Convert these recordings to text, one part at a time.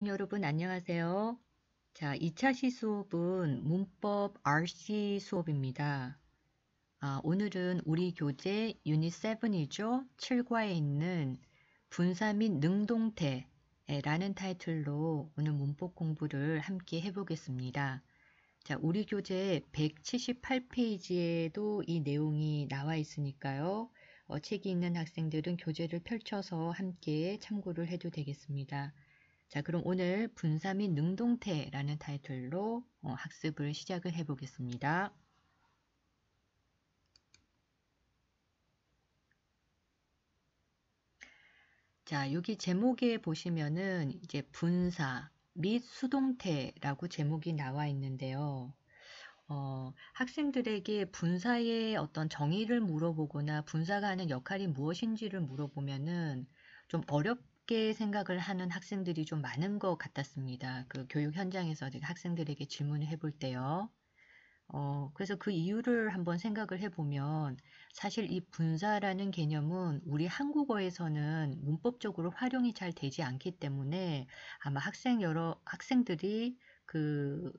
여러분 안녕하세요. 자, 2차 시수업은 문법 RC 수업입니다. 오늘은 우리 교재 유닛 7이죠. 7과에 있는 분사 및 능동태라는 타이틀로 오늘 문법 공부를 함께 해보겠습니다. 자, 우리 교재 178페이지에도 이 내용이 나와 있으니까요. 책이 있는 학생들은 교재를 펼쳐서 함께 참고를 해도 되겠습니다. 자, 그럼 오늘 분사 및 능동태라는 타이틀로 학습을 시작을 해보겠습니다. 자, 여기 제목에 보시면은 이제 분사 및 수동태라고 제목이 나와 있는데요. 학생들에게 분사의 어떤 정의를 물어보거나 분사가 하는 역할이 무엇인지를 물어보면은 좀 어렵게 생각을 하는 학생들이 좀 많은 것 같았습니다. 그 교육 현장에서 학생들에게 질문을 해볼 때요. 그래서 그 이유를 한번 생각을 해보면 사실 이 분사라는 개념은 우리 한국어에서는 문법적으로 활용이 잘 되지 않기 때문에 아마 여러 학생들이 그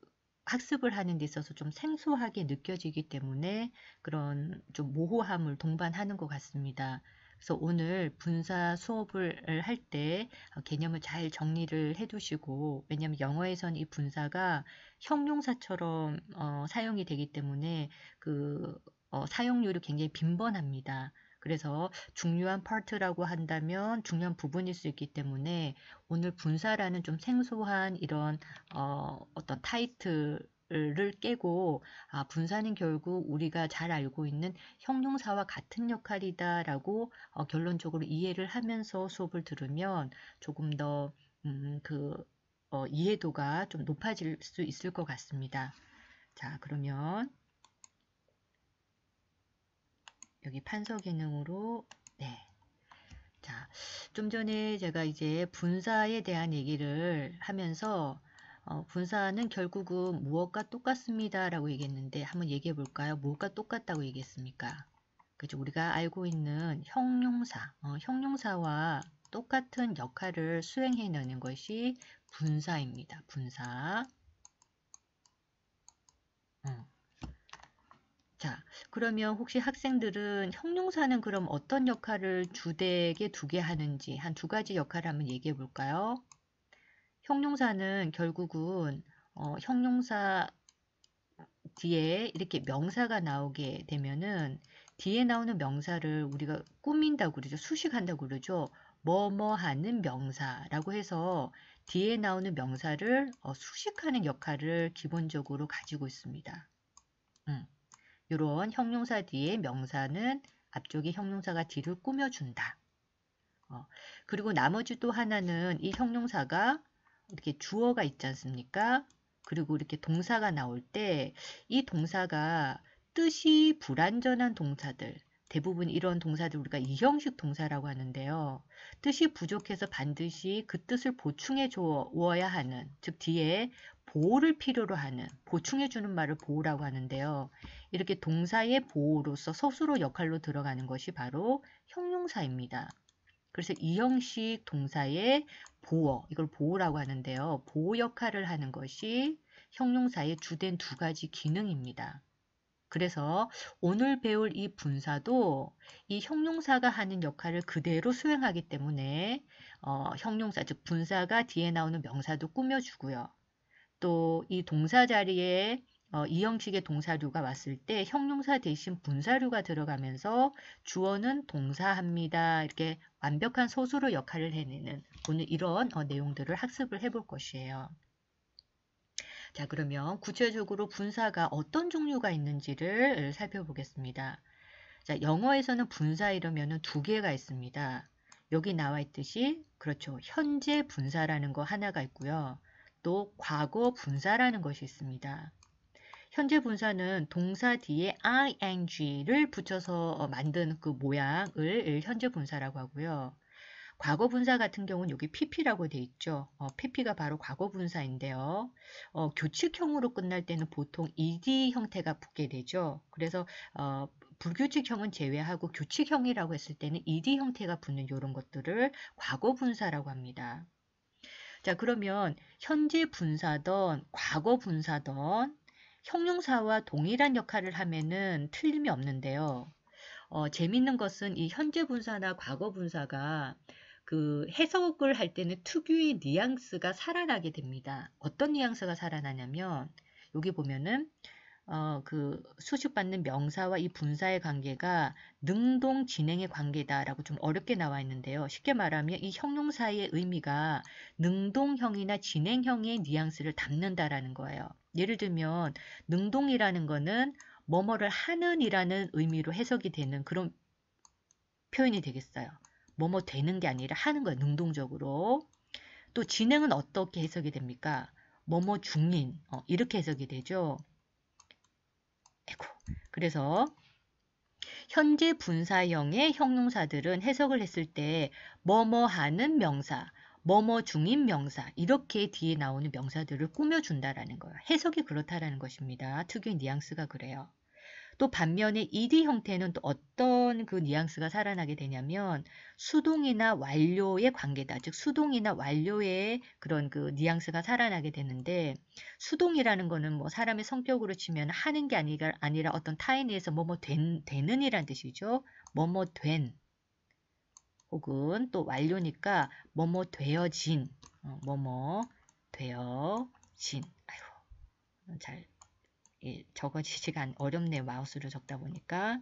학습을 하는 데 있어서 좀 생소하게 느껴지기 때문에 그런 좀 모호함을 동반하는 것 같습니다. 그래서 오늘 분사 수업을 할 때 개념을 잘 정리를 해 두시고, 왜냐하면 영어에서는 이 분사가 형용사처럼 사용이 되기 때문에 사용률이 굉장히 빈번합니다. 그래서 중요한 파트라고 한다면 중요한 부분일 수 있기 때문에 오늘 분사라는 좀 생소한 이런 어떤 타이틀을 깨고 분사는 결국 우리가 잘 알고 있는 형용사와 같은 역할이다라고 결론적으로 이해를 하면서 수업을 들으면 조금 더 이해도가 좀 높아질 수 있을 것 같습니다. 자, 그러면 여기 판서 기능으로 네. 자, 좀 전에 제가 이제 분사에 대한 얘기를 하면서 분사는 결국은 무엇과 똑같습니다 라고 얘기했는데 한번 얘기해 볼까요? 무엇과 똑같다고 얘기했습니까? 그죠? 우리가 알고 있는 형용사와 똑같은 역할을 수행해내는 것이 분사입니다. 분사. 자, 그러면 혹시 학생들은 형용사는 그럼 어떤 역할을 주되게 두게 하는지 한 두 가지 역할을 한번 얘기해 볼까요? 형용사는 결국은 형용사 뒤에 이렇게 명사가 나오게 되면은 뒤에 나오는 명사를 우리가 꾸민다고 그러죠. 수식한다고 그러죠. 뭐뭐 하는 명사라고 해서 뒤에 나오는 명사를 수식하는 역할을 기본적으로 가지고 있습니다. 이런 형용사 뒤에 명사는 앞쪽에 형용사가 뒤를 꾸며준다. 그리고 나머지 또 하나는 이 형용사가 이렇게 주어가 있지 않습니까? 그리고 이렇게 동사가 나올 때 이 동사가 뜻이 불완전한 동사들, 대부분 이런 동사들 우리가 이형식 동사라고 하는데요. 뜻이 부족해서 반드시 그 뜻을 보충해 주어야 하는, 즉 뒤에 보호를 필요로 하는, 보충해 주는 말을 보호라고 하는데요. 이렇게 동사의 보호로서 서술어 역할로 들어가는 것이 바로 형용사입니다. 그래서 이 형식 동사의 보어, 이걸 보호라고 하는데요. 보호 역할을 하는 것이 형용사의 주된 두 가지 기능입니다. 그래서 오늘 배울 이 분사도 이 형용사가 하는 역할을 그대로 수행하기 때문에 형용사, 즉 분사가 뒤에 나오는 명사도 꾸며주고요. 또 이 동사 자리에 이 형식의 동사류가 왔을 때 형용사 대신 분사류가 들어가면서 주어는 동사합니다. 이렇게 완벽한 서술어 역할을 해내는 오늘 이런 내용들을 학습을 해볼 것이에요. 자, 그러면 구체적으로 분사가 어떤 종류가 있는지를 살펴보겠습니다. 자, 영어에서는 분사 이러면은 두 개가 있습니다. 여기 나와 있듯이 그렇죠. 현재 분사라는 거 하나가 있고요. 또 과거 분사라는 것이 있습니다. 현재 분사는 동사 뒤에 ing를 붙여서 만든 그 모양을 현재 분사라고 하고요. 과거 분사 같은 경우는 여기 pp라고 돼 있죠. pp가 바로 과거 분사인데요. 규칙형으로 끝날 때는 보통 ed 형태가 붙게 되죠. 그래서 불규칙형은 제외하고 규칙형이라고 했을 때는 ed 형태가 붙는 이런 것들을 과거 분사라고 합니다. 자, 그러면 현재 분사던 과거 분사던 형용사와 동일한 역할을 하면은 틀림이 없는데요. 재밌는 것은 이 현재 분사나 과거 분사가 그 해석을 할 때는 특유의 뉘앙스가 살아나게 됩니다. 어떤 뉘앙스가 살아나냐면 여기 보면은 그 수식받는 명사와 이 분사의 관계가 능동 진행의 관계다라고 좀 어렵게 나와 있는데요. 쉽게 말하면 이 형용사의 의미가 능동형이나 진행형의 뉘앙스를 담는다라는 거예요. 예를 들면 능동이라는 거는 뭐뭐를 하는이라는 의미로 해석이 되는 그런 표현이 되겠어요. 뭐뭐 되는 게 아니라 하는 거예요. 능동적으로. 또 진행은 어떻게 해석이 됩니까? 뭐뭐 중인 이렇게 해석이 되죠. 그래서 현재 분사형의 형용사들은 해석을 했을 때 뭐뭐 하는 명사, 뭐뭐 중인 명사 이렇게 뒤에 나오는 명사들을 꾸며준다라는 거예요. 해석이 그렇다라는 것입니다. 특유의 뉘앙스가 그래요. 또 반면에 ed 형태는 또 어떤 그 뉘앙스가 살아나게 되냐면 수동이나 완료의 관계다. 즉 수동이나 완료의 그런 그 뉘앙스가 살아나게 되는데 수동이라는 거는 뭐 사람의 성격으로 치면 하는 게 아니라 어떤 타인에 의해서 뭐뭐 되는 이란 뜻이죠. 뭐뭐 된 혹은 또 완료니까 뭐뭐 되어진 뭐뭐 되어진 아이고 잘 적어지지가 어렵네요. 마우스로 적다 보니까.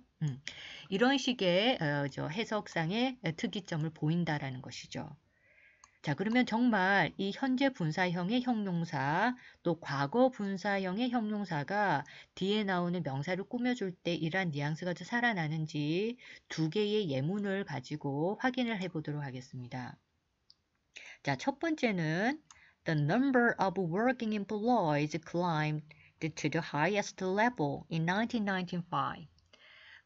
이런 식의 저 해석상의 특이점을 보인다라는 것이죠. 자, 그러면 정말 이 현재 분사형의 형용사 또 과거 분사형의 형용사가 뒤에 나오는 명사를 꾸며줄 때 이러한 뉘앙스가 살아나는지 두 개의 예문을 가지고 확인을 해보도록 하겠습니다. 자, 첫 번째는 The number of working employees climbed to the highest level in 1995.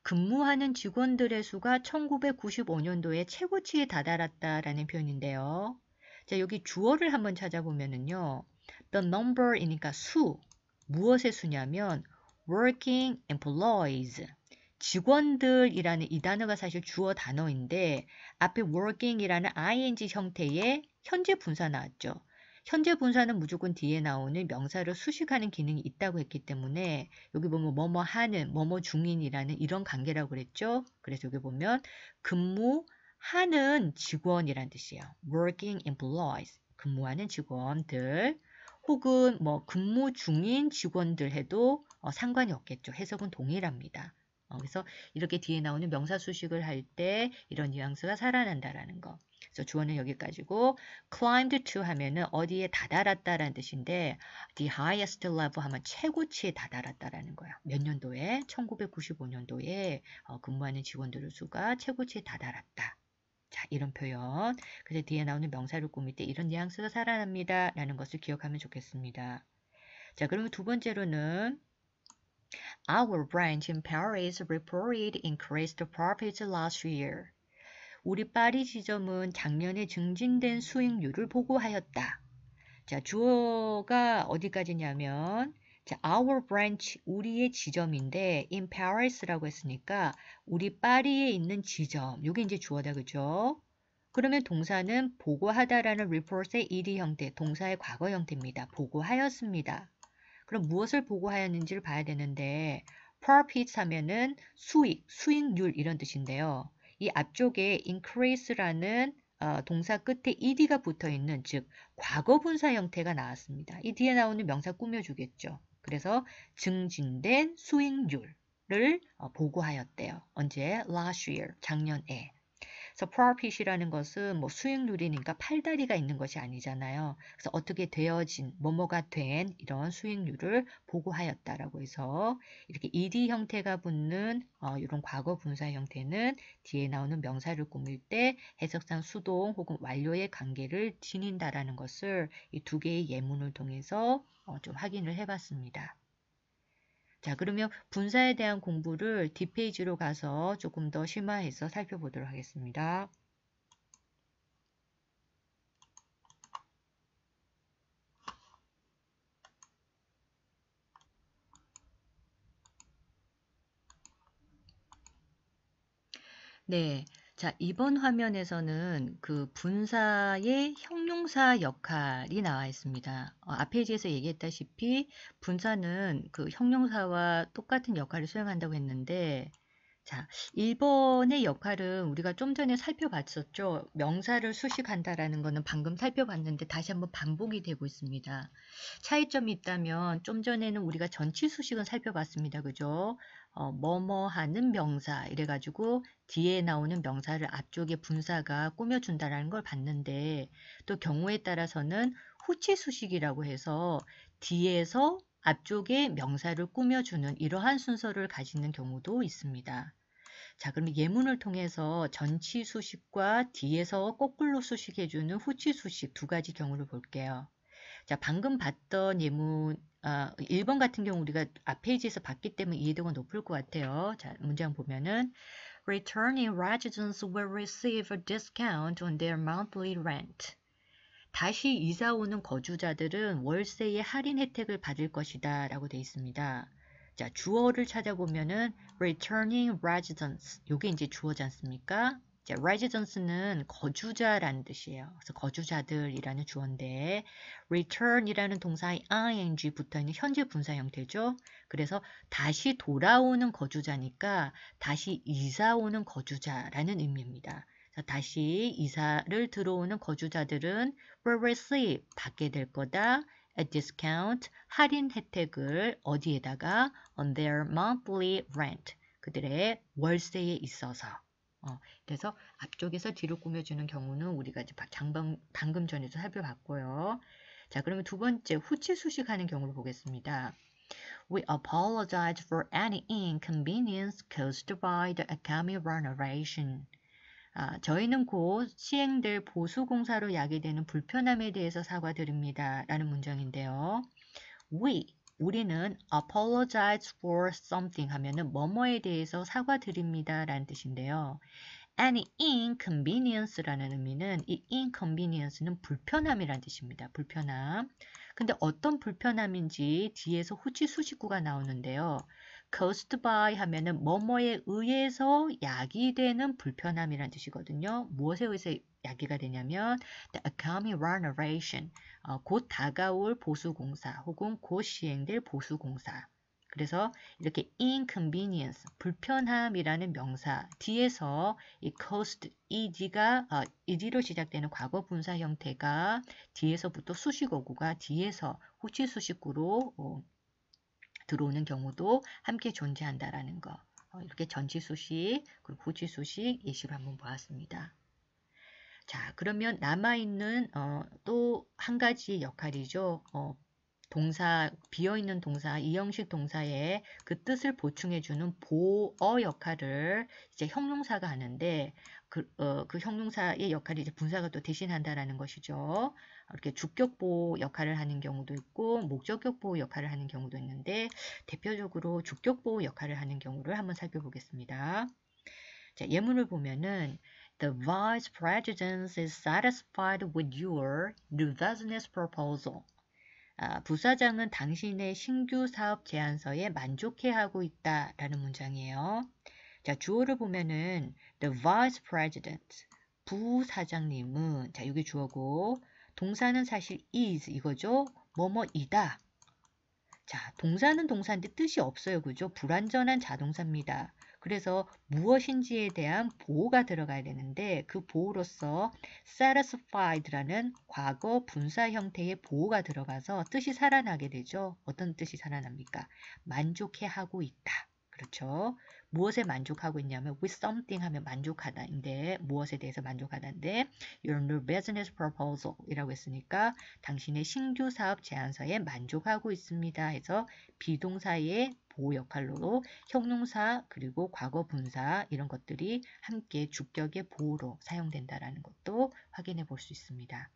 근무하는 직원들의 수가 1995년도에 최고치에 다다랐다라는 표현인데요. 자, 여기 주어를 한번 찾아보면은요. The number이니까 수, 무엇의 수냐면 working employees, 직원들이라는 이 단어가 사실 주어 단어인데 앞에 working이라는 ing 형태의 현재 분사 나왔죠. 현재 분사는 무조건 뒤에 나오는 명사를 수식하는 기능이 있다고 했기 때문에 여기 보면 뭐뭐 하는, 뭐뭐 중인이라는 이런 관계라고 그랬죠. 그래서 여기 보면 근무하는 직원이란 뜻이에요. working employees, 근무하는 직원들 혹은 뭐 근무 중인 직원들 해도 상관이 없겠죠. 해석은 동일합니다. 그래서 이렇게 뒤에 나오는 명사 수식을 할 때 이런 뉘앙스가 살아난다라는 거. 그래서 주어는 여기까지고 climbed to 하면은 어디에 다다랐다라는 뜻인데 the highest level 하면 최고치에 다다랐다라는 거야. 몇 년도에? 1995년도에 근무하는 직원들의 수가 최고치에 다다랐다. 자, 이런 표현. 그래서 뒤에 나오는 명사를 꾸밀 때 이런 뉘앙스가 살아납니다. 라는 것을 기억하면 좋겠습니다. 자, 그러면 두 번째로는 Our branch in Paris reported increased profits last year. 우리 파리 지점은 작년에 증진된 수익률을 보고하였다. 자, 주어가 어디까지냐면 자, our branch, 우리의 지점인데 in Paris라고 했으니까 우리 파리에 있는 지점, 이게 이제 주어다, 그죠? 그러면 동사는 보고하다라는 report의 ed 형태, 동사의 과거 형태입니다. 보고하였습니다. 그럼 무엇을 보고하였는지를 봐야 되는데 profit 하면은 수익률 이런 뜻인데요. 이 앞쪽에 increase라는 동사 끝에 ed가 붙어 있는 즉 과거 분사 형태가 나왔습니다. 이 뒤에 나오는 명사 꾸며주겠죠. 그래서 증진된 수익률을 보고하였대요. 언제? Last year, 작년에. 그래서 profit이라는 것은 뭐 수익률이니까 팔다리가 있는 것이 아니잖아요. 그래서 어떻게 되어진, 뭐뭐가 된 이런 수익률을 보고하였다라고 해서 이렇게 ed 형태가 붙는 이런 과거 분사 형태는 뒤에 나오는 명사를 꾸밀 때 해석상 수동 혹은 완료의 관계를 지닌다라는 것을 이 두 개의 예문을 통해서 좀 확인을 해봤습니다. 자, 그러면 분사에 대한 공부를 뒷페이지로 가서 조금 더 심화해서 살펴보도록 하겠습니다. 네, 자, 이번 화면에서는 그 분사의 형용사 역할이 나와 있습니다. 앞 페이지에서 얘기했다시피 분사는 그 형용사와 똑같은 역할을 수행한다고 했는데, 자, 1번의 역할은 우리가 좀 전에 살펴봤었죠. 명사를 수식한다라는 거는 방금 살펴봤는데 다시 한번 반복이 되고 있습니다. 차이점이 있다면 좀 전에는 우리가 전치 수식은 살펴봤습니다. 그죠? 뭐뭐 하는 명사 이래가지고 뒤에 나오는 명사를 앞쪽에 분사가 꾸며준다라는 걸 봤는데, 또 경우에 따라서는 후치 수식이라고 해서 뒤에서 앞쪽에 명사를 꾸며주는 이러한 순서를 가지는 경우도 있습니다. 자, 그럼 예문을 통해서 전치 수식과 뒤에서 거꾸로 수식해주는 후치 수식 두 가지 경우를 볼게요. 자, 방금 봤던 예문, 1번 같은 경우 우리가 앞 페이지에서 봤기 때문에 이해도가 높을 것 같아요. 자, 문장 보면은 Returning residents will receive a discount on their monthly rent. 다시 이사 오는 거주자들은 월세의 할인 혜택을 받을 것이다 라고 되어 있습니다. 자, 주어를 찾아보면은 returning residents, 요게 이제 주어지 않습니까? 자, residence는 거주자라는 뜻이에요. 그래서 거주자들이라는 주어인데 return이라는 동사의 ing 붙어 있는 현재 분사 형태죠. 그래서 다시 돌아오는 거주자니까 다시 이사 오는 거주자라는 의미입니다. 자, 다시 이사를 들어오는 거주자들은 will receive 받게 될 거다. A discount 할인 혜택을 어디에다가 on their monthly rent 그들의 월세에 있어서 그래서 앞쪽에서 뒤로 꾸며주는 경우는 우리가 이제 방금 전에도 살펴봤고요. 자, 그러면 두 번째 후치 수식하는 경우를 보겠습니다. We apologize for any inconvenience caused by the Akami renovation. 저희는 곧 시행될 보수공사로 야기되는 불편함에 대해서 사과드립니다. 라는 문장인데요. 우리는 apologize for something 하면은 뭐뭐에 대해서 사과드립니다. 라는 뜻인데요. Any inconvenience라는 의미는 이 inconvenience는 불편함이라는 뜻입니다. 불편함. 근데 어떤 불편함인지 뒤에서 후치 수식구가 나오는데요. caused by 하면은 뭐뭐에 의해서 야기되는 불편함이라는 뜻이거든요. 무엇에 의해서 야기가 되냐면 the upcoming renovation, 곧 다가올 보수공사 혹은 곧 시행될 보수공사. 그래서 이렇게 inconvenience, 불편함이라는 명사 뒤에서 이 caused, ed로 시작되는 과거 분사 형태가 뒤에서부터 수식어구가 뒤에서 후치 수식구로 들어오는 경우도 함께 존재한다라는 거. 이렇게 전치 수식, 그리고 후치 수식 예시로 한번 보았습니다. 자, 그러면 남아있는 또 한 가지 역할이죠. 동사, 비어있는 동사, 이형식 동사의 그 뜻을 보충해주는 보어 역할을 이제 형용사가 하는데 그 형용사의 역할이 이제 분사가 또 대신한다라는 것이죠. 이렇게 주격 보호 역할을 하는 경우도 있고 목적격 보호 역할을 하는 경우도 있는데 대표적으로 주격 보호 역할을 하는 경우를 한번 살펴보겠습니다. 자, 예문을 보면은 The Vice President is satisfied with your new business proposal. 부사장은 당신의 신규 사업 제안서에 만족해하고 있다라는 문장이에요. 자, 주어를 보면은 the vice president, 부사장님은 자, 이게 주어고 동사는 사실 is 이거죠. 뭐뭐이다. 자, 동사는 동사인데 뜻이 없어요. 그죠? 불완전한 자동사입니다. 그래서 무엇인지에 대한 보호가 들어가야 되는데 그 보호로서 satisfied라는 과거 분사 형태의 보호가 들어가서 뜻이 살아나게 되죠. 어떤 뜻이 살아납니까? 만족해 하고 있다. 그렇죠? 무엇에 만족하고 있냐면 with something 하면 만족하다인데 무엇에 대해서 만족하다인데 your new business proposal 이라고 했으니까 당신의 신규 사업 제안서에 만족하고 있습니다 해서 비동사의 보호 역할로 형용사 그리고 과거 분사 이런 것들이 함께 주격의 보호로 사용된다라는 것도 확인해 볼 수 있습니다.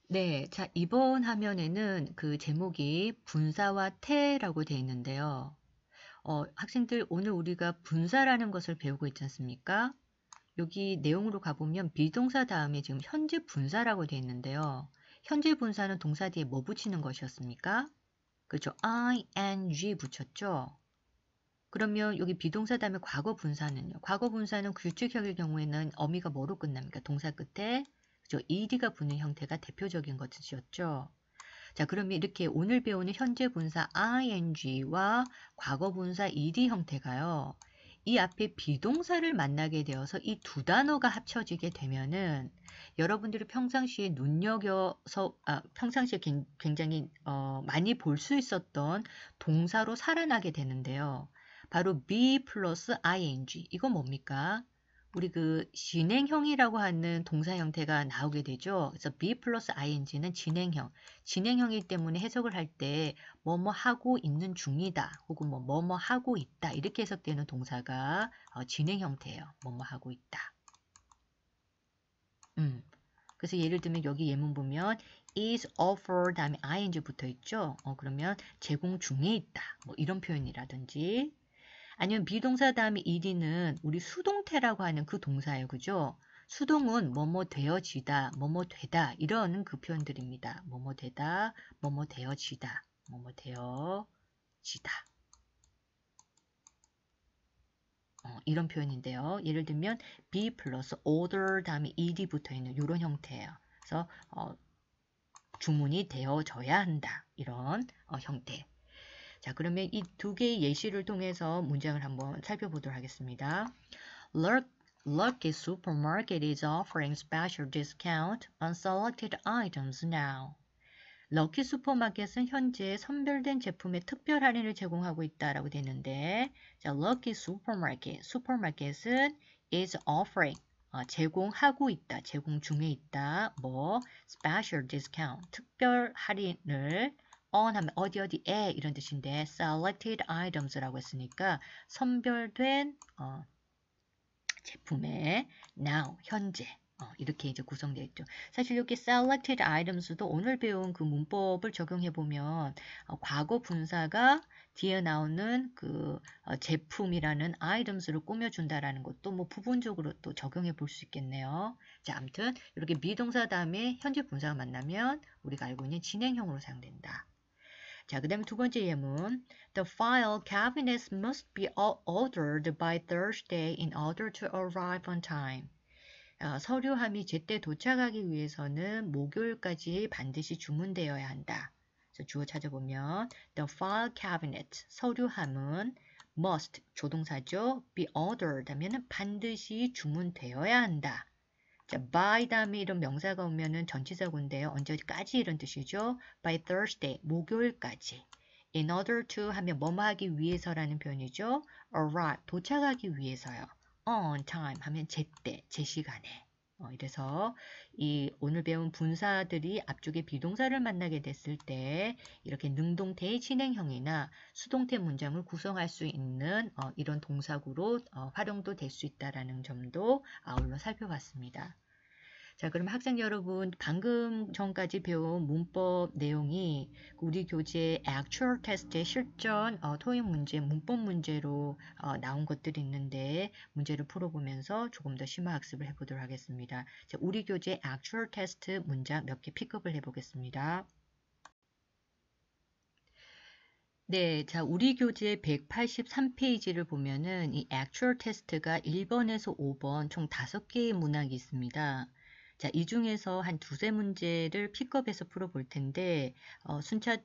네, 자, 이번 화면에는 그 제목이 분사와 태라고 되어 있는데요. 학생들 오늘 우리가 분사라는 것을 배우고 있지 않습니까? 여기 내용으로 가보면 비동사 다음에 지금 현재 분사라고 되어 있는데요. 현재 분사는 동사 뒤에 뭐 붙이는 것이었습니까? 그렇죠. ing 붙였죠. 그러면 여기 비동사 다음에 과거 분사는요. 과거 분사는 규칙형의 경우에는 어미가 뭐로 끝납니까? 동사 끝에 그죠? ed가 붙는 형태가 대표적인 것이었죠. 자, 그러면 이렇게 오늘 배우는 현재 분사 ing와 과거 분사 ed 형태가요. 이 앞에 비동사를 만나게 되어서 이 두 단어가 합쳐지게 되면은 여러분들이 평상시에 눈여겨서 평상시에 굉장히 많이 볼 수 있었던 동사로 살아나게 되는데요. 바로 be 플러스 ing. 이건 뭡니까? 우리 그 진행형이라고 하는 동사 형태가 나오게 되죠. 그래서 be 플러스 ing는 진행형. 진행형이기 때문에 해석을 할 때 뭐뭐 하고 있는 중이다. 혹은 뭐뭐 하고 있다. 이렇게 해석되는 동사가 진행 형태예요. 뭐뭐 하고 있다. 그래서 예를 들면 여기 예문 보면 is offer 다음에 ing 붙어 있죠. 그러면 제공 중에 있다. 뭐 이런 표현이라든지 아니면 비동사 다음에 ed는 우리 수동태라고 하는 그 동사예요. 그죠? 수동은 뭐뭐 되어지다, 뭐뭐 되다 이런 그 표현들입니다. 뭐뭐 되다, 뭐뭐 되어지다, 뭐뭐 되어지다. 이런 표현인데요. 예를 들면 be 플러스 order 다음에 ed 붙어 있는 이런 형태예요. 그래서 주문이 되어져야 한다. 이런 형태. 자, 그러면 이 두 개의 예시를 통해서 문장을 한번 살펴보도록 하겠습니다. Lucky Supermarket is offering special discount on selected items now. 럭키 슈퍼마켓은 현재 선별된 제품에 특별 할인을 제공하고 있다라고 되는데, 자, Lucky Supermarket, 슈퍼마켓은 is offering, 제공하고 있다, 제공 중에 있다, 뭐 special discount, 특별 할인을 on 하면 어디에 이런 뜻인데 selected items라고 했으니까 선별된 제품에 now 현재 이렇게 이제 구성되어 있죠. 사실 여기 selected items도 오늘 배운 그 문법을 적용해 보면 과거 분사가 뒤에 나오는 그 제품이라는 items를 꾸며준다라는 것도 뭐 부분적으로 또 적용해 볼 수 있겠네요. 자, 아무튼 이렇게 비동사 다음에 현재 분사가 만나면 우리가 알고 있는 진행형으로 사용된다. 자, 그 다음에 두 번째 예문. The file cabinets must be ordered by Thursday in order to arrive on time. 서류함이 제때 도착하기 위해서는 목요일까지 반드시 주문되어야 한다. 그래서 주어 찾아보면 The file cabinet, 서류함은 must, 조동사죠. be ordered 하면 반드시 주문되어야 한다. 자, by 다음에 이런 명사가 오면은 전치사구인데요. 언제까지 이런 뜻이죠. By Thursday, 목요일까지. In order to 하면 뭐뭐 하기 위해서라는 표현이죠. Arrive, 도착하기 위해서요. On time 하면 제때, 제 시간에. 이래서 이 오늘 배운 분사들이 앞쪽에 비동사를 만나게 됐을 때 이렇게 능동태의 진행형이나 수동태 문장을 구성할 수 있는 이런 동사구로 활용도 될 수 있다는 점도 아울러 살펴봤습니다. 자, 그럼 학생 여러분, 방금 전까지 배운 문법 내용이 우리 교재 Actual Test의 실전 토익 문제, 문법 문제로 나온 것들이 있는데 문제를 풀어보면서 조금 더 심화 학습을 해보도록 하겠습니다. 자, 우리 교재 Actual Test 문장 몇 개 픽업을 해보겠습니다. 네, 자, 우리 교재 183페이지를 보면은 이 Actual Test가 1번에서 5번 총 5개의 문항이 있습니다. 자, 이 중에서 한 두세 문제를 픽업해서 풀어볼 텐데 순차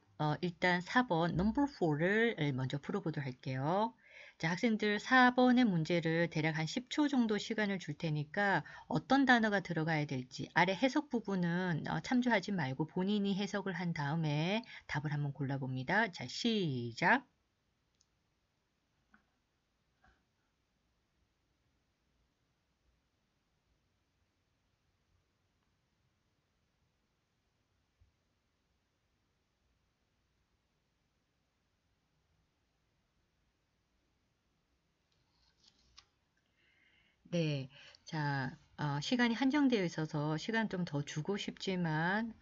일단 4번 넘버 4를 먼저 풀어보도록 할게요. 자, 학생들 4번의 문제를 대략 한 10초 정도 시간을 줄 테니까 어떤 단어가 들어가야 될지 아래 해석 부분은 참조하지 말고 본인이 해석을 한 다음에 답을 한번 골라봅니다. 자, 시작! 네, 자, 시간이 한정되어 있어서 시간 좀 더 주고 싶지만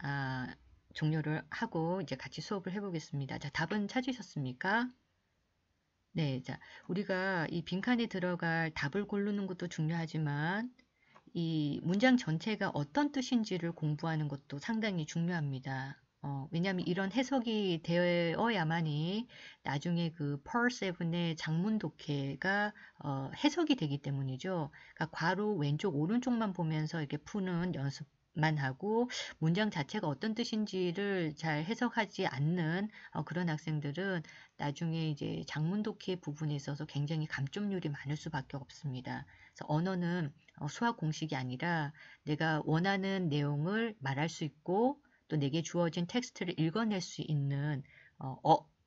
종료를 하고 이제 같이 수업을 해보겠습니다. 자, 답은 찾으셨습니까? 네, 자, 우리가 이 빈칸에 들어갈 답을 고르는 것도 중요하지만 이 문장 전체가 어떤 뜻인지를 공부하는 것도 상당히 중요합니다. 왜냐하면 이런 해석이 되어야만이 나중에 그 Pearl 7의 장문 독해가 해석이 되기 때문이죠. 그러니까 괄호 왼쪽 오른쪽만 보면서 이렇게 푸는 연습만 하고 문장 자체가 어떤 뜻인지를 잘 해석하지 않는 그런 학생들은 나중에 이제 장문 독해 부분에 있어서 굉장히 감점률이 많을 수밖에 없습니다. 그래서 언어는 수학 공식이 아니라 내가 원하는 내용을 말할 수 있고 또 내게 주어진 텍스트를 읽어낼 수 있는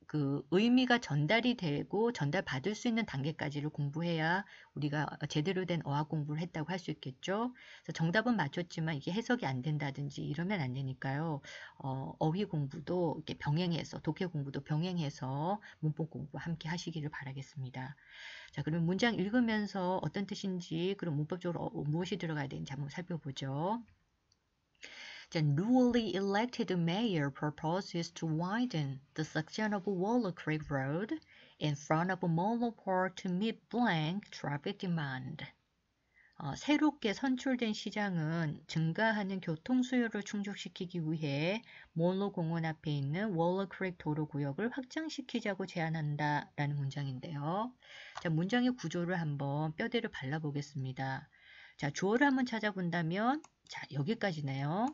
그 의미가 전달이 되고 전달받을 수 있는 단계까지를 공부해야 우리가 제대로 된 어학 공부를 했다고 할 수 있겠죠. 그래서 정답은 맞췄지만 이게 해석이 안 된다든지 이러면 안 되니까요. 어휘 공부도 이렇게 병행해서 독해 공부도 병행해서 문법 공부 함께 하시기를 바라겠습니다. 자, 그럼 문장 읽으면서 어떤 뜻인지, 그럼 문법적으로 무엇이 들어가야 되는지 한번 살펴보죠. The newly elected mayor proposes to widen the section of Wallow Creek Road in front of Molo Park to meet blank traffic demand. 새롭게 선출된 시장은 증가하는 교통 수요를 충족시키기 위해 몰로 공원 앞에 있는 월러 크릭 도로 구역을 확장시키자고 제안한다 라는 문장인데요. 자, 문장의 구조를 한번 뼈대를 발라보겠습니다. 자, 주어를 한번 찾아본다면 자, 여기까지네요.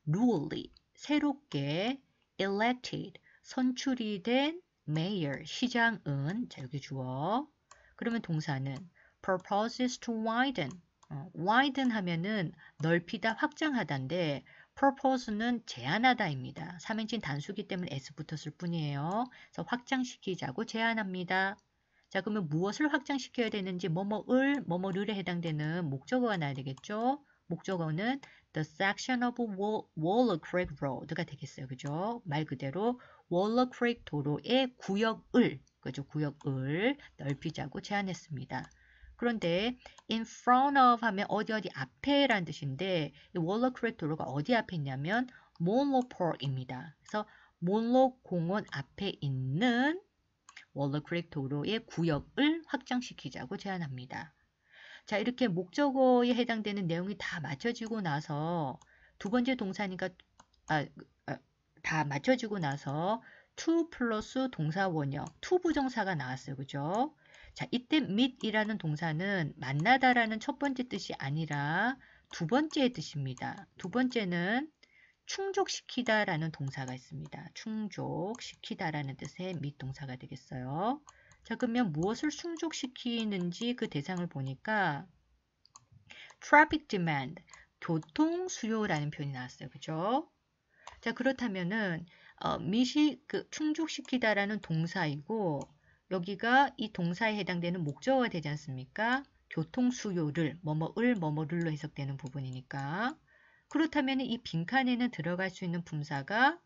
newly, 새롭게, elected, 선출이 된 mayor, 시장은, 자, 여기 주어. 그러면 동사는 proposes to widen, widen 하면은 넓히다, 확장하다인데 purpose는 제한하다입니다. 3인칭 단수기 때문에 s 붙었을 뿐이에요. 그래서 확장시키자고 제안합니다. 자, 그러면 무엇을 확장시켜야 되는지 뭐뭐를에 해당되는 목적어가 나야 되겠죠. 목적어는 the section of Wallow Creek Road가 되겠어요. 그죠? 말 그대로 Wallow Creek 도로의 구역을, 그죠? 구역을 넓히자고 제안했습니다. 그런데 in front of 하면 어디 앞에란 뜻인데 이 월러 크릭 도로가 어디 앞에 있냐면 몬로 폴입니다. 그래서 몬로 공원 앞에 있는 월러 크릭 도로의 구역을 확장시키자고 제안합니다. 자, 이렇게 목적어에 해당되는 내용이 다 맞춰지고 나서 두 번째 동사니까 다 맞춰지고 나서 to 플러스 동사 원형, to 부정사가 나왔어요. 그죠? 자, 이때 meet이라는 동사는 만나다라는 첫 번째 뜻이 아니라 두 번째의 뜻입니다. 두 번째는 충족시키다라는 동사가 있습니다. 충족시키다라는 뜻의 meet 동사가 되겠어요. 자, 그러면 무엇을 충족시키는지 그 대상을 보니까 traffic demand, 교통 수요라는 표현이 나왔어요. 그죠? 자, 그렇다면은 meet이 충족시키다라는 동사이고 여기가 이 동사에 해당되는 목적어가 되지 않습니까? 교통 수요를 뭐뭐를로 해석되는 부분이니까. 그렇다면 이 빈칸에는 들어갈 수 있는 품사가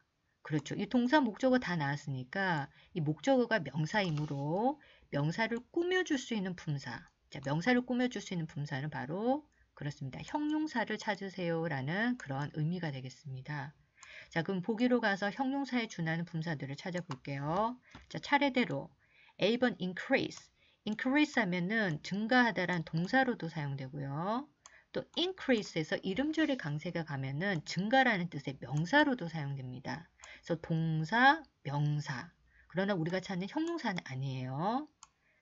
그렇죠. 이 동사 목적어 다 나왔으니까 이 목적어가 명사이므로 명사를 꾸며줄 수 있는 품사. 자, 명사를 꾸며줄 수 있는 품사는 바로 그렇습니다. 형용사를 찾으세요라는 그런 의미가 되겠습니다. 자, 그럼 보기로 가서 형용사에 준하는 품사들을 찾아볼게요. 자, 차례대로 A번 increase. increase 하면은 증가하다란 동사로도 사용되고요. 또 increase에서 이름절의 강세가 가면은 증가라는 뜻의 명사로도 사용됩니다. 그래서 동사, 명사. 그러나 우리가 찾는 형용사는 아니에요.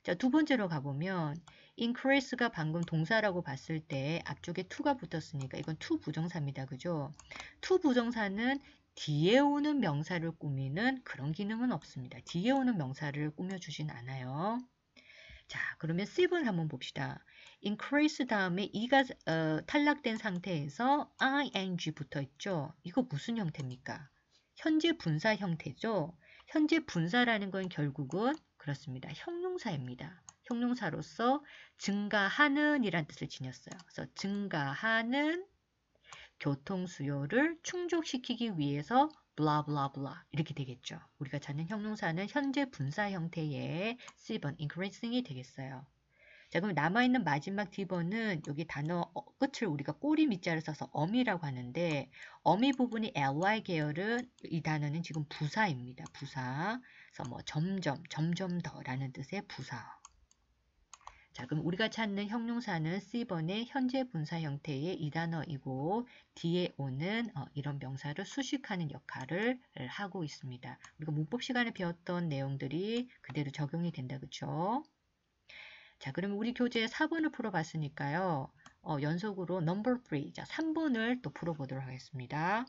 자, 두 번째로 가보면 increase가 방금 동사라고 봤을 때 앞쪽에 to가 붙었으니까 이건 to 부정사입니다. 그죠? to 부정사는 뒤에 오는 명사를 꾸미는 그런 기능은 없습니다. 뒤에 오는 명사를 꾸며주진 않아요. 자, 그러면 C번 한번 봅시다. increase 다음에 E가 탈락된 상태에서 ing 붙어 있죠. 이거 무슨 형태입니까? 현재 분사 형태죠. 현재 분사라는 건 결국은 그렇습니다. 형용사입니다. 형용사로서 증가하는 이란 뜻을 지녔어요. 그래서 증가하는 교통 수요를 충족시키기 위해서 블라블라블라 이렇게 되겠죠. 우리가 찾는 형용사는 현재 분사 형태의 C번 increasing이 되겠어요. 자, 그럼 남아있는 마지막 D번은 여기 단어 끝을 우리가 꼬리 밑자를 써서 어미라고 하는데 어미 부분이 ly 계열은 이 단어는 지금 부사입니다. 부사. 그래서 뭐 점점 더라는 뜻의 부사. 자, 그럼 우리가 찾는 형용사는 C번의 현재 분사 형태의 이 단어이고 뒤에 오는 이런 명사를 수식하는 역할을 하고 있습니다. 우리가 문법 시간에 배웠던 내용들이 그대로 적용이 된다. 그쵸? 자, 그러면 우리 교재 4번을 풀어봤으니까요. 연속으로 number 3, 자, 3번을 또 풀어보도록 하겠습니다.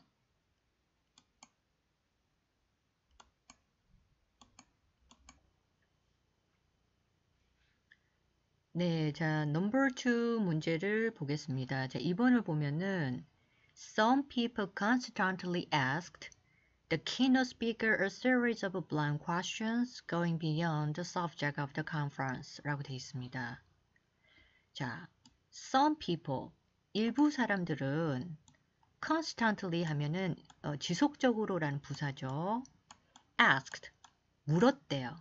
네, 자, number 2 문제를 보겠습니다. 자, 2번을 보면은 Some people constantly asked the keynote speaker a series of blunt questions going beyond the subject of the conference 라고 되어 있습니다. 자, some people, 일부 사람들은 constantly 하면은 지속적으로라는 부사죠. asked, 물었대요.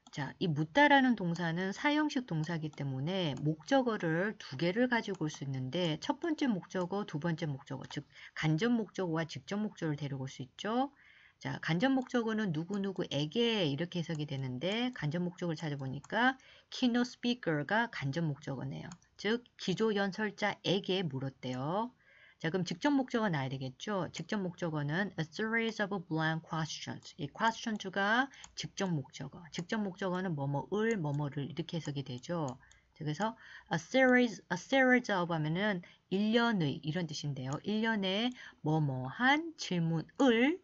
자, 이 묻다라는 동사는 사형식 동사이기 때문에 목적어를 두 개를 가지고 올 수 있는데 첫 번째 목적어, 두 번째 목적어, 즉 간접 목적어와 직접 목적어를 데리고 올 수 있죠. 자, 간접 목적어는 누구누구에게 이렇게 해석이 되는데 간접 목적어를 찾아보니까 keynote speaker가 간접 목적어네요. 즉 기조 연설자에게 물었대요. 자, 그럼 직접 목적어 나야 되겠죠? 직접 목적어는 a series of blank questions. 이 questions가 직접 목적어. 직접 목적어는 뭐뭐를 이렇게 해석이 되죠. 그래서 a series of 하면은 일련의 이런 뜻인데요. 일련의 뭐뭐한 질문을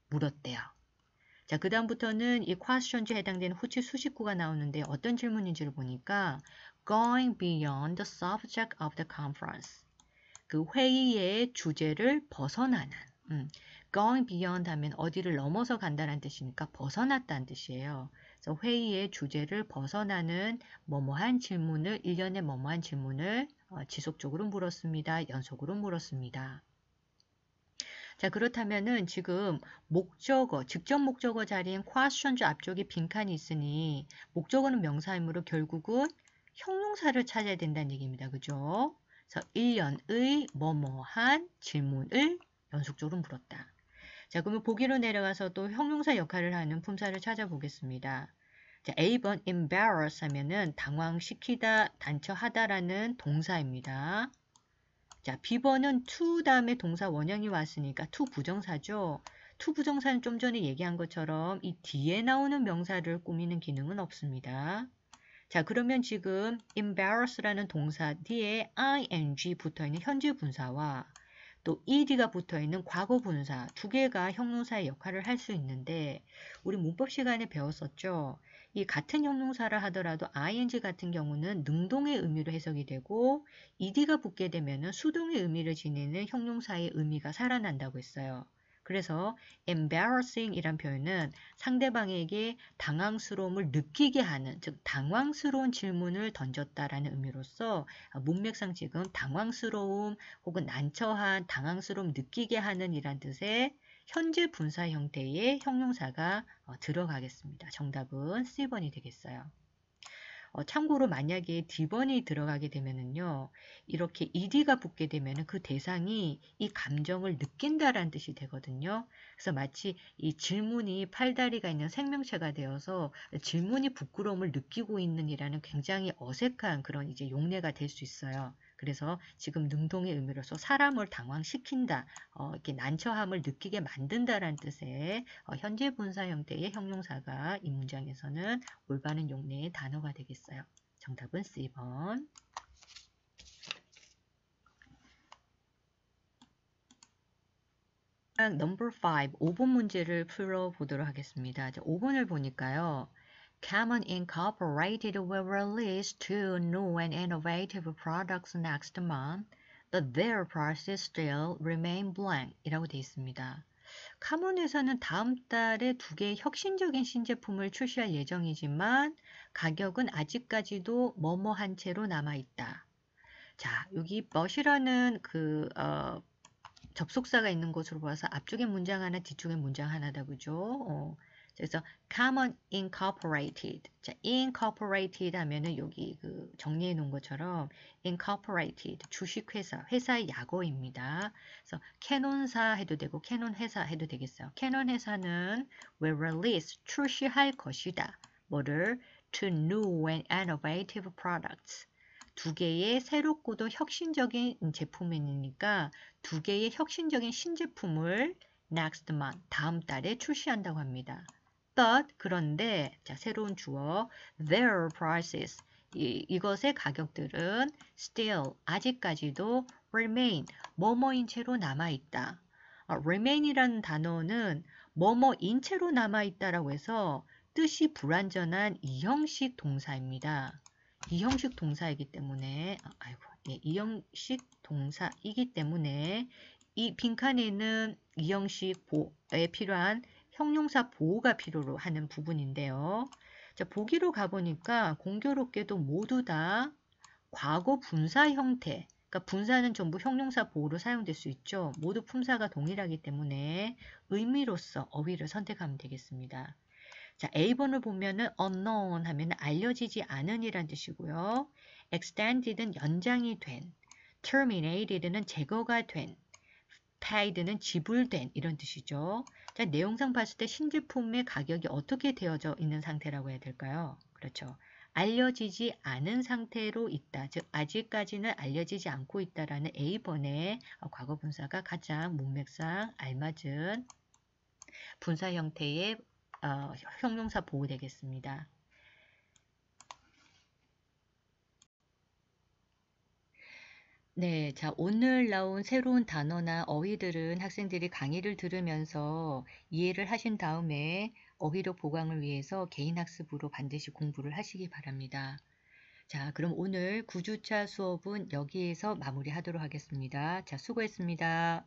물었대요. 자, 그 다음부터는 이 questions에 해당되는 후치 수식구가 나오는데 어떤 질문인지를 보니까 going beyond the subject of the conference. 그 회의의 주제를 벗어나는 going beyond 하면 어디를 넘어서 간다는 뜻이니까 벗어났다는 뜻이에요. 그래서 회의의 주제를 벗어나는 뭐뭐한 질문을 일련의 뭐뭐한 질문을 지속적으로 물었습니다. 연속으로 물었습니다. 자, 그렇다면은 지금 목적어, 직접 목적어 자리인 questions 앞쪽에 빈칸이 있으니 목적어는 명사이므로 결국은 형용사를 찾아야 된다는 얘기입니다. 그죠? 그래서 일련의 뭐뭐한 질문을 연속적으로 물었다. 자, 그러면 보기로 내려가서 또 형용사 역할을 하는 품사를 찾아보겠습니다. 자, A번 embarrass 하면은 당황시키다, 단처하다라는 동사입니다. 자, B번은 to 다음에 동사 원형이 왔으니까 to 부정사죠. to 부정사는 좀 전에 얘기한 것처럼 이 뒤에 나오는 명사를 꾸미는 기능은 없습니다. 자, 그러면 지금 embarrass라는 동사 뒤에 ing 붙어있는 현재 분사와 또 ed가 붙어있는 과거 분사 두 개가 형용사의 역할을 할 수 있는데 우리 문법 시간에 배웠었죠. 이 같은 형용사를 하더라도 ing 같은 경우는 능동의 의미로 해석이 되고 ed가 붙게 되면 수동의 의미를 지니는 형용사의 의미가 살아난다고 했어요. 그래서 embarrassing 이란 표현은 상대방에게 당황스러움을 느끼게 하는, 즉 당황스러운 질문을 던졌다라는 의미로서 문맥상 지금 당황스러움 혹은 난처한 당황스러움 느끼게 하는 이란 뜻의 현재 분사 형태의 형용사가 들어가겠습니다. 정답은 C번이 되겠어요. 참고로 만약에 D번이 들어가게 되면은요, 이렇게 ed가 붙게 되면은 그 대상이 이 감정을 느낀다라는 뜻이 되거든요. 그래서 마치 이 질문이 팔다리가 있는 생명체가 되어서 질문이 부끄러움을 느끼고 있는 이라는 굉장히 어색한 그런 이제 용례가 될 수 있어요. 그래서 지금 능동의 의미로서 사람을 당황시킨다, 이렇게 난처함을 느끼게 만든다라는 뜻의 현재 분사 형태의 형용사가 이 문장에서는 올바른 용례의 단어가 되겠어요. 정답은 C번. 넘버 5, 5번 문제를 풀어보도록 하겠습니다. 5번을 보니까요. Camon Incorporated will release 2 new and innovative products next month, but their prices still remain blank 이라고 되어 있습니다. 카몬에서는 다음 달에 2개의 혁신적인 신제품을 출시할 예정이지만 가격은 아직까지도 뭐뭐한 채로 남아있다. 자, 여기 but이라는 접속사가 있는 것으로 봐서 앞쪽에 문장 하나, 뒤쪽에 문장 하나다, 그죠? 그래서 common incorporated. 자, incorporated 하면은 여기 그 정리해 놓은 것처럼 incorporated 주식회사, 회사의 약어입니다. 그래서 캐논사 해도 되고 캐논 회사 해도 되겠어요. 캐논 회사는 will release 출시할 것이다. 뭐를? to new and innovative products. 두 개의 새롭고도 혁신적인 제품이니까 두 개의 혁신적인 신제품을 next month, 다음 달에 출시한다고 합니다. But, 그런데, 자, 새로운 주어, their prices, 이것의 가격들은 still, 아직까지도 remain, 뭐뭐인 채로 남아있다. remain이라는 단어는 뭐뭐인 채로 남아있다라고 해서 뜻이 불완전한 이형식 동사입니다. 이형식 동사이기 때문에, 이형식 동사이기 때문에 이 빈칸에는 이형식 보호에 필요한 형용사 보호가 필요로 하는 부분인데요. 자, 보기로 가보니까 공교롭게도 모두 다 과거 분사 형태, 그러니까 분사는 전부 형용사 보호로 사용될 수 있죠. 모두 품사가 동일하기 때문에 의미로서 어휘를 선택하면 되겠습니다. 자, A번을 보면은 unknown 하면 알려지지 않은 이란 뜻이고요. extended는 연장이 된, terminated는 제거가 된, paid는 지불된 이런 뜻이죠. 자, 내용상 봤을 때 신제품의 가격이 어떻게 되어져 있는 상태라고 해야 될까요? 그렇죠. 알려지지 않은 상태로 있다. 즉 아직까지는 알려지지 않고 있다라는 A번의 과거 분사가 가장 문맥상 알맞은 분사 형태의 형용사 보호 되겠습니다. 네, 자, 오늘 나온 새로운 단어나 어휘들은 학생들이 강의를 들으면서 이해를 하신 다음에 어휘력 보강을 위해서 개인 학습으로 반드시 공부를 하시기 바랍니다. 자, 그럼 오늘 9주차 수업은 여기에서 마무리하도록 하겠습니다. 자, 수고했습니다.